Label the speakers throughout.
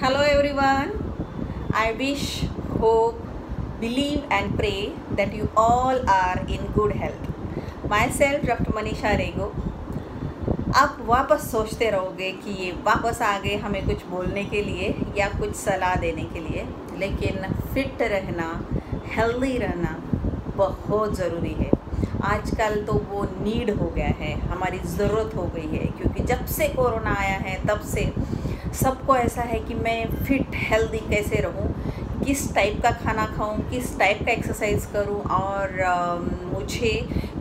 Speaker 1: Hello everyone. I wish, hope, believe and pray that you all are in good health. Myself Dr. Manisha Rego. आप वापस सोचते रहोगे कि ये वापस आ गए हमें कुछ बोलने के लिए या कुछ सलाह देने के लिए, लेकिन फिट रहना, हेल्दी रहना बहुत ज़रूरी है। आजकल तो वो नीड हो गया है, हमारी ज़रूरत हो गई है, क्योंकि जब से कोरोना आया है तब से सबको ऐसा है कि मैं फ़िट हेल्दी कैसे रहूं, किस टाइप का खाना खाऊं, किस टाइप का एक्सरसाइज करूं और मुझे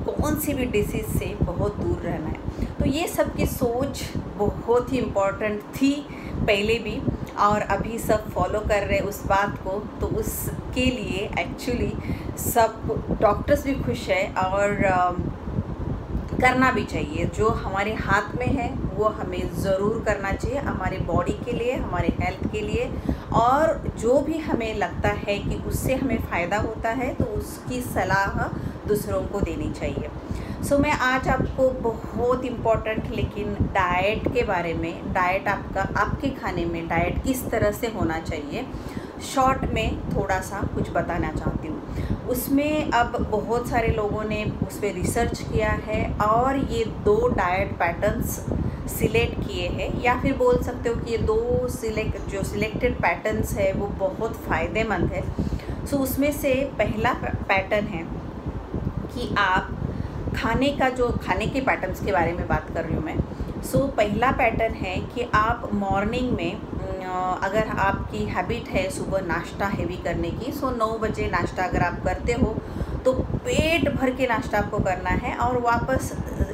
Speaker 1: कौन सी भी डिसीज़ से बहुत दूर रहना है। तो ये सब की सोच बहुत ही इम्पोर्टेंट थी पहले भी, और अभी सब फॉलो कर रहे उस बात को। तो उसके लिए एक्चुअली सब डॉक्टर्स भी खुश है और करना भी चाहिए। जो हमारे हाथ में है वो हमें ज़रूर करना चाहिए, हमारे बॉडी के लिए, हमारे हेल्थ के लिए, और जो भी हमें लगता है कि उससे हमें फ़ायदा होता है तो उसकी सलाह दूसरों को देनी चाहिए। सो मैं आज आपको बहुत इम्पॉर्टेंट लेकिन डाइट के बारे में, डाइट आपके खाने में डाइट किस तरह से होना चाहिए, शॉर्ट में थोड़ा सा कुछ बताना चाहती हूँ। उसमें अब बहुत सारे लोगों ने उस पर रिसर्च किया है और ये 2 डाइट पैटर्न्स सिलेक्ट किए हैं, या फिर बोल सकते हो कि ये 2 सिलेक्टेड पैटर्न्स है वो बहुत फ़ायदेमंद है। सो उसमें से पहला पैटर्न है कि आप खाने के पैटर्न्स के बारे में बात कर रही हूँ मैं। सो पहला पैटर्न है कि आप मॉर्निंग में अगर आपकी हैबिट है सुबह नाश्ता हेवी करने की, सो 9 बजे नाश्ता अगर आप करते हो तो पेट भर के नाश्ता आपको करना है और वापस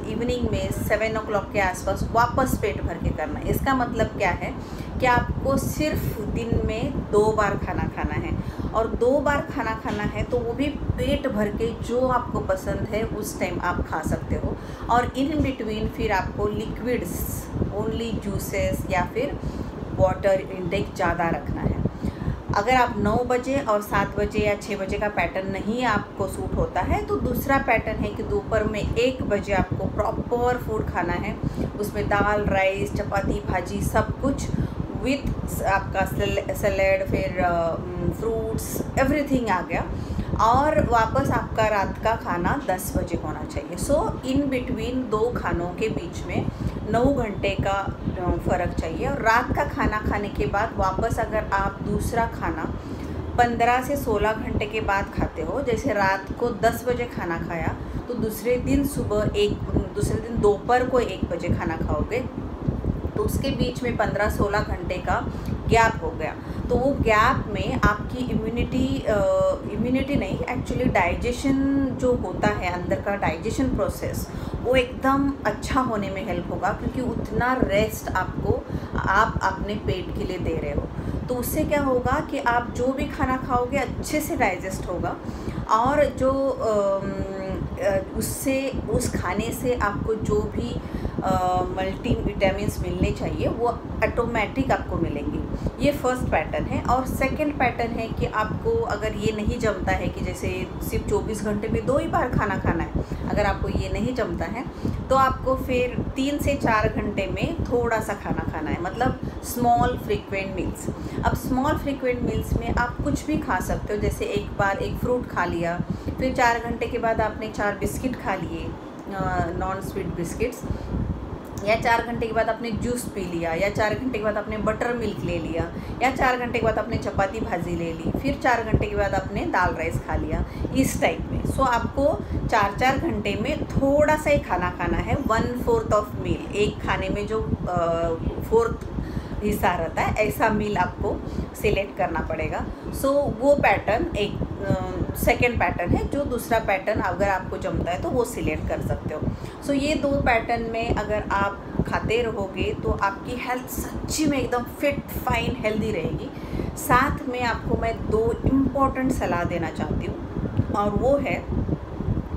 Speaker 1: इवनिंग में 7 o'clock के आसपास वापस पेट भर के करना है। इसका मतलब क्या है कि आपको सिर्फ दिन में 2 बार खाना खाना है, और 2 बार खाना खाना है तो वो भी पेट भर के जो आपको पसंद है उस टाइम आप खा सकते हो। और इन बिटवीन फिर आपको लिक्विड्स, ओनली जूसेस या फिर वाटर इंटेक ज़्यादा रखना है। अगर आप 9 बजे और 7 बजे या 6 बजे का पैटर्न नहीं आपको सूट होता है तो दूसरा पैटर्न है कि दोपहर में 1 बजे आपको प्रॉपर फूड खाना है। उसमें दाल, राइस, चपाती, भाजी सब कुछ विथ आपका सैलेड, फिर फ्रूट्स, एवरीथिंग आ गया, और वापस आपका रात का खाना 10 बजे होना चाहिए। सो इन बिटवीन 2 खानों के बीच में 9 घंटे का फ़र्क चाहिए। और रात का खाना खाने के बाद वापस अगर आप दूसरा खाना 15 से 16 घंटे के बाद खाते हो, जैसे रात को 10 बजे खाना खाया तो दूसरे दिन दोपहर को 1 बजे खाना खाओगे, तो उसके बीच में 15-16 घंटे का गैप हो गया। तो वो गैप में आपकी इम्यूनिटी नहीं, एक्चुअली डाइजेशन जो होता है, अंदर का डाइजेशन प्रोसेस वो एकदम अच्छा होने में हेल्प होगा, क्योंकि उतना रेस्ट आप अपने पेट के लिए दे रहे हो। तो उससे क्या होगा कि आप जो भी खाना खाओगे अच्छे से डाइजेस्ट होगा, और जो उस खाने से आपको जो भी मल्टी विटामिन्स मिलने चाहिए वो ऑटोमेटिक आपको मिलेंगे। ये फर्स्ट पैटर्न है। और सेकंड पैटर्न है कि आपको अगर ये नहीं जमता है कि जैसे सिर्फ 24 घंटे में 2 ही बार खाना खाना है, अगर आपको ये नहीं जमता है तो आपको फिर 3 से 4 घंटे में थोड़ा सा खाना खाना है, मतलब स्मॉल फ्रीक्वेंट मील्स। अब स्मॉल फ्रीक्वेंट मील्स में आप कुछ भी खा सकते हो, जैसे एक बार एक फ्रूट खा लिया, फिर 4 घंटे के बाद आपने 4 बिस्किट खा लिए, नॉन स्वीट बिस्किट्स, या 4 घंटे के बाद आपने जूस पी लिया, या 4 घंटे के बाद आपने बटर मिल्क ले लिया, या 4 घंटे के बाद आपने चपाती भाजी ले ली, फिर 4 घंटे के बाद आपने दाल राइस खा लिया, इस टाइप में। सो आपको 4-4 घंटे में थोड़ा सा ही खाना खाना है, 1/4 ऑफ मील। एक खाने में जो 4th हिस्सा रहता है, ऐसा मील आपको सिलेक्ट करना पड़ेगा। सो वो पैटर्न एक सेकेंड पैटर्न है। जो दूसरा पैटर्न अगर आपको जमता है तो वो सिलेक्ट कर सकते हो। सो ये 2 पैटर्न में अगर आप खाते रहोगे तो आपकी हेल्थ सच्ची में एकदम फिट, फाइन, हेल्दी रहेगी। साथ में आपको मैं 2 इम्पॉर्टेंट सलाह देना चाहती हूँ, और वो है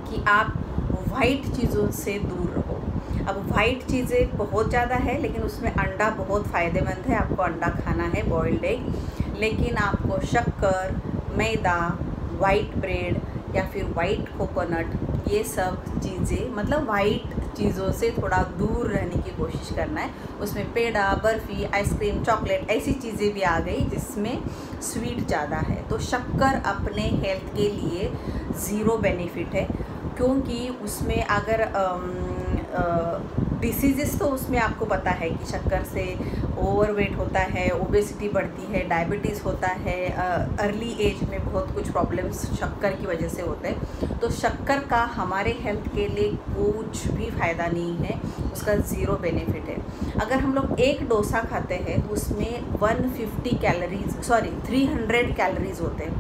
Speaker 1: कि आप वाइट चीज़ों से दूर रहो। अब वाइट चीज़ें बहुत ज़्यादा है, लेकिन उसमें अंडा बहुत फ़ायदेमंद है, आपको अंडा खाना है, बॉइल्ड एग, लेकिन आपको शक्कर, मैदा, वाइट ब्रेड या फिर वाइट कोकोनट, ये सब चीज़ें, मतलब वाइट चीज़ों से थोड़ा दूर रहने की कोशिश करना है। उसमें पेड़ा, बर्फ़ी, आइसक्रीम, चॉकलेट ऐसी चीज़ें भी आ गई जिसमें स्वीट ज़्यादा है। तो शक्कर अपने हेल्थ के लिए ज़ीरो बेनिफिट है, क्योंकि उसमें अगर डिसीज़ेस तो उसमें आपको पता है कि शक्कर से ओवरवेट होता है, ओबेसिटी बढ़ती है, डायबिटीज़ होता है, अर्ली एज में बहुत कुछ प्रॉब्लम्स शक्कर की वजह से होते हैं। तो शक्कर का हमारे हेल्थ के लिए कुछ भी फ़ायदा नहीं है, उसका ज़ीरो बेनिफिट है। अगर हम लोग एक डोसा खाते हैं उसमें 300 कैलोरीज़ होते हैं।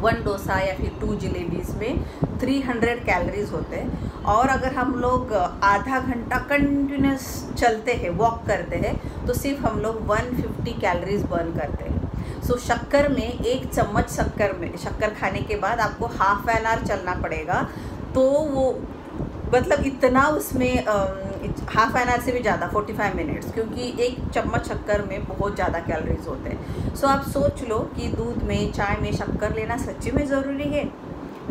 Speaker 1: 1 डोसा या फिर 2 जलेबीज़ में 300 कैलोरीज़ होते हैं। और अगर हम लोग आधा घंटा कंटिन्यूस चलते हैं, वॉक करते हैं, तो सिर्फ हम लोग 150 कैलोरीज़ बर्न करते हैं। सो शक्कर में 1 चम्मच शक्कर खाने के बाद आपको हाफ एन आवर चलना पड़ेगा। तो वो मतलब इतना उसमें हाफ एन आवर से भी ज़्यादा 45 मिनट्स, क्योंकि 1 चम्मच शक्कर में बहुत ज़्यादा कैलोरीज होते हैं। सो आप सोच लो कि दूध में, चाय में शक्कर लेना सच्ची में ज़रूरी है?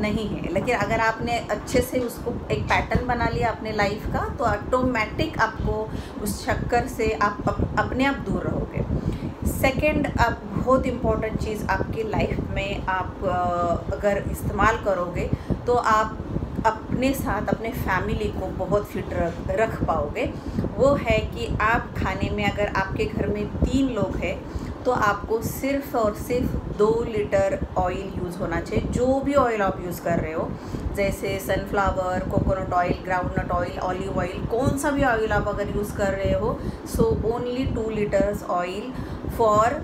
Speaker 1: नहीं है। लेकिन अगर आपने अच्छे से उसको एक पैटर्न बना लिया अपने लाइफ का, तो ऑटोमेटिक आपको उस शक्कर से आप अपने आप दूर रहोगे। सेकंड, आप बहुत इम्पोर्टेंट चीज़ आपकी लाइफ में आप अगर इस्तेमाल करोगे तो आप अपने साथ अपने फैमिली को बहुत फिट रख पाओगे। वो है कि आप खाने में, अगर आपके घर में 3 लोग हैं तो आपको सिर्फ़ और सिर्फ 2 लीटर ऑयल यूज़ होना चाहिए। जो भी ऑयल आप यूज़ कर रहे हो, जैसे sunflower, coconut oil, groundnut oil, olive oil, कौन सा भी ऑयल आप अगर यूज़ कर रहे हो, so only 2 litres oil for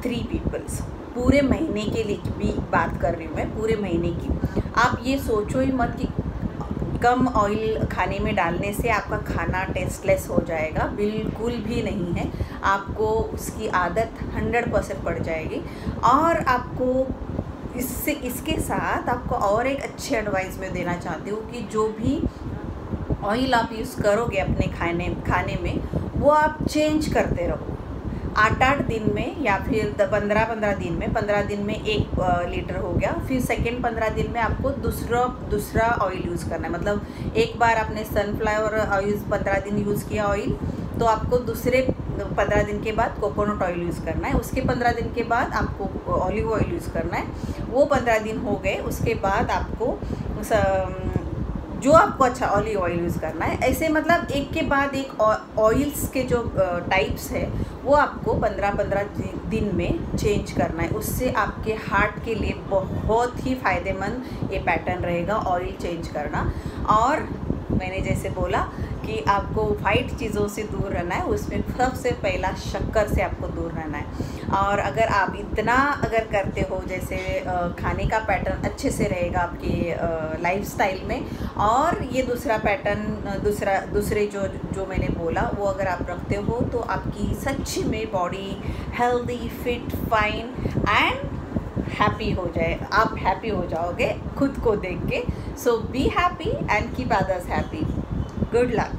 Speaker 1: 3 peoples. पूरे महीने के लिए भी बात कर रही हूँ मैं, पूरे महीने की। आप ये सोचो ही मत कि कम ऑयल खाने में डालने से आपका खाना टेस्टलेस हो जाएगा, बिल्कुल भी नहीं है। आपको उसकी आदत 100% पड़ जाएगी। और आपको इसके साथ आपको और एक अच्छी एडवाइस मैं देना चाहती हूँ कि जो भी ऑयल आप यूज़ करोगे अपने खाने में, वो आप चेंज करते रहो। 8-8 दिन में या फिर 15-15 दिन में, 15 दिन में 1 लीटर हो गया, फिर सेकेंड 15 दिन में आपको दूसरा ऑयल यूज़ करना है। मतलब एक बार आपने सनफ्लावर ऑयल 15 दिन यूज़ किया ऑयल, तो आपको दूसरे 15 दिन के बाद कोकोनट ऑयल यूज़ करना है। उसके 15 दिन के बाद आपको ऑलिव ऑयल यूज़ करना है। वो 15 दिन हो गए, उसके बाद आपको जो आपको अच्छा ऑलिव ऑयल यूज़ करना है। ऐसे मतलब एक के बाद एक ऑयल्स के जो टाइप्स है वो आपको 15-15 दिन में चेंज करना है। उससे आपके हार्ट के लिए बहुत ही फ़ायदेमंद ये पैटर्न रहेगा, ऑयल चेंज करना। और मैंने जैसे बोला कि आपको वाइट चीज़ों से दूर रहना है, उसमें सबसे पहला शक्कर से आपको दूर रहना है। और अगर आप इतना अगर करते हो, जैसे खाने का पैटर्न अच्छे से रहेगा आपके लाइफस्टाइल में, और ये दूसरा पैटर्न दूसरे जो मैंने बोला वो अगर आप रखते हो, तो आपकी सच्ची में body healthy, fit, fine and happy हो जाए। आप हैप्पी हो जाओगे खुद को देख के। So be happy and keep others happy. Good luck.